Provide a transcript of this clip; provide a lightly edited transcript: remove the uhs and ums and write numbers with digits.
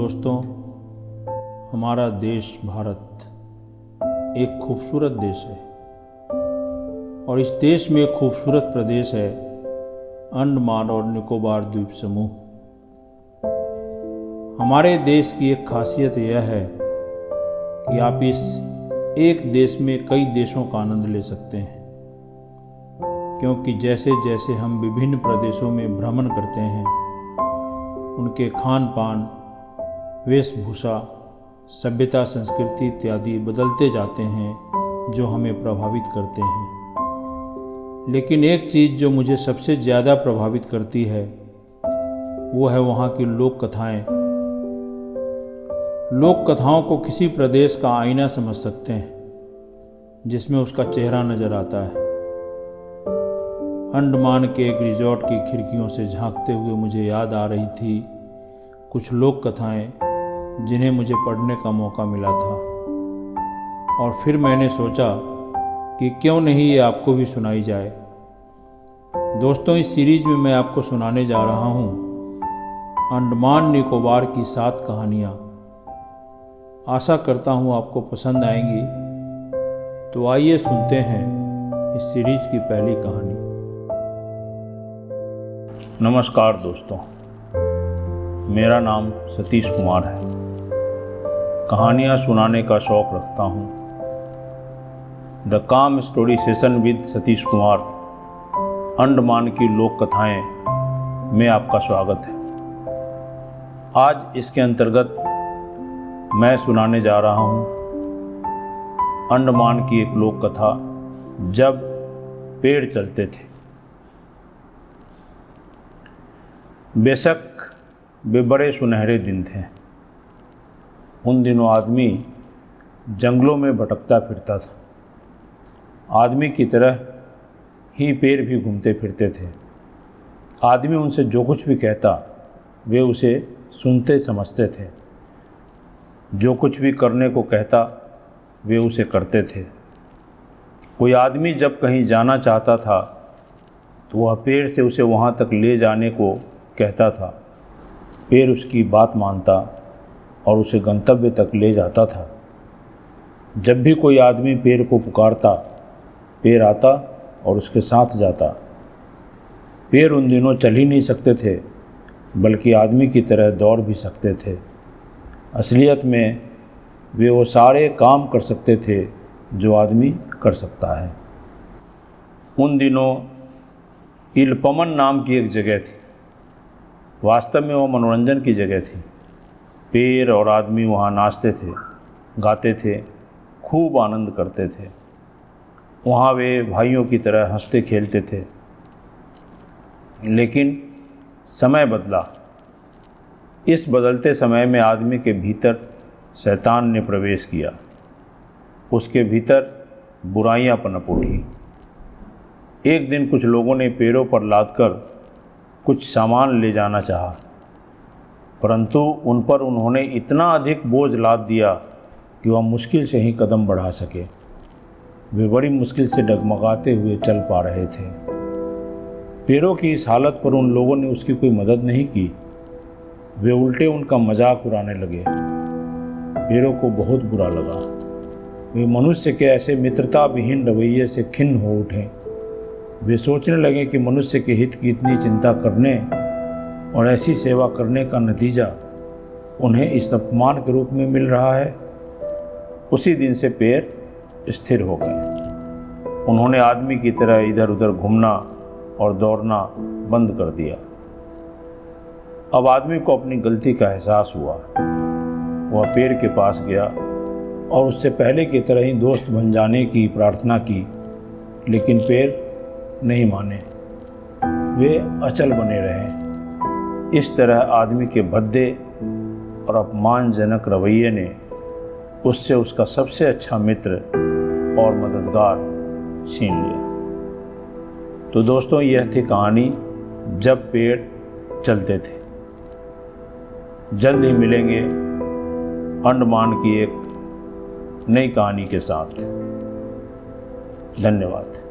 दोस्तों, हमारा देश भारत एक खूबसूरत देश है और इस देश में एक खूबसूरत प्रदेश है अंडमान और निकोबार द्वीप समूह। हमारे देश की एक खासियत यह है कि आप इस एक देश में कई देशों का आनंद ले सकते हैं, क्योंकि जैसे जैसे हम विभिन्न प्रदेशों में भ्रमण करते हैं, उनके खान पान, वेशभूषा, सभ्यता, संस्कृति इत्यादि बदलते जाते हैं जो हमें प्रभावित करते हैं। लेकिन एक चीज़ जो मुझे सबसे ज़्यादा प्रभावित करती है वो है वहाँ की लोक कथाएँ। लोक कथाओं को किसी प्रदेश का आईना समझ सकते हैं जिसमें उसका चेहरा नज़र आता है। अंडमान के एक रिजॉर्ट की खिड़कियों से झांकते हुए मुझे याद आ रही थी कुछ लोक कथाएँ जिन्हें मुझे पढ़ने का मौका मिला था, और फिर मैंने सोचा कि क्यों नहीं ये आपको भी सुनाई जाए। दोस्तों, इस सीरीज में मैं आपको सुनाने जा रहा हूँ अंडमान निकोबार की 7 कहानियाँ। आशा करता हूँ आपको पसंद आएंगी। तो आइए सुनते हैं इस सीरीज की पहली कहानी। नमस्कार दोस्तों, मेरा नाम सतीश कुमार है। कहानियाँ सुनाने का शौक़ रखता हूँ। द काम story session with Satish Kumar, Andaman की लोक कथाएँ में आपका स्वागत है। आज इसके अंतर्गत मैं सुनाने जा रहा हूँ अंडमान की एक लोक कथा, जब पेड़ चलते थे। बेशक वे बड़े सुनहरे दिन थे। उन दिनों आदमी जंगलों में भटकता फिरता था। आदमी की तरह ही पेड़ भी घूमते फिरते थे। आदमी उनसे जो कुछ भी कहता वे उसे सुनते समझते थे। जो कुछ भी करने को कहता वे उसे करते थे। कोई आदमी जब कहीं जाना चाहता था तो वह पेड़ से उसे वहाँ तक ले जाने को कहता था। पेड़ उसकी बात मानता और उसे गंतव्य तक ले जाता था। जब भी कोई आदमी पेड़ को पुकारता, पेड़ आता और उसके साथ जाता। पेड़ उन दिनों चल ही नहीं सकते थे, बल्कि आदमी की तरह दौड़ भी सकते थे। असलियत में वे वो सारे काम कर सकते थे जो आदमी कर सकता है। उन दिनों इलपमन नाम की एक जगह थी। वास्तव में वो मनोरंजन की जगह थी। पेड़ और आदमी वहाँ नाचते थे, गाते थे, खूब आनंद करते थे। वहाँ वे भाइयों की तरह हंसते खेलते थे। लेकिन समय बदला। इस बदलते समय में आदमी के भीतर शैतान ने प्रवेश किया। उसके भीतर बुराइयां पनप उठी। एक दिन कुछ लोगों ने पेड़ों पर लादकर कुछ सामान ले जाना चाहा, परंतु उन पर उन्होंने इतना अधिक बोझ लाद दिया कि वह मुश्किल से ही कदम बढ़ा सके। वे बड़ी मुश्किल से डगमगाते हुए चल पा रहे थे। पेड़ों की इस हालत पर उन लोगों ने उसकी कोई मदद नहीं की। वे उल्टे उनका मजाक उड़ाने लगे। पेड़ों को बहुत बुरा लगा। वे मनुष्य के ऐसे मित्रता विहीन रवैये से खिन्न हो उठे। वे सोचने लगे कि मनुष्य के हित की इतनी चिंता करने और ऐसी सेवा करने का नतीजा उन्हें इस अपमान के रूप में मिल रहा है। उसी दिन से पेड़ स्थिर हो गए। उन्होंने आदमी की तरह इधर उधर घूमना और दौड़ना बंद कर दिया। अब आदमी को अपनी गलती का एहसास हुआ। वह पेड़ के पास गया और उससे पहले की तरह ही दोस्त बन जाने की प्रार्थना की, लेकिन पेड़ नहीं माने। वे अचल बने रहे। इस तरह आदमी के भद्दे और अपमानजनक रवैये ने उससे उसका सबसे अच्छा मित्र और मददगार छीन लिया। तो दोस्तों, यह थी कहानी जब पेड़ चलते थे। जल्द ही मिलेंगे अंडमान की एक नई कहानी के साथ। धन्यवाद।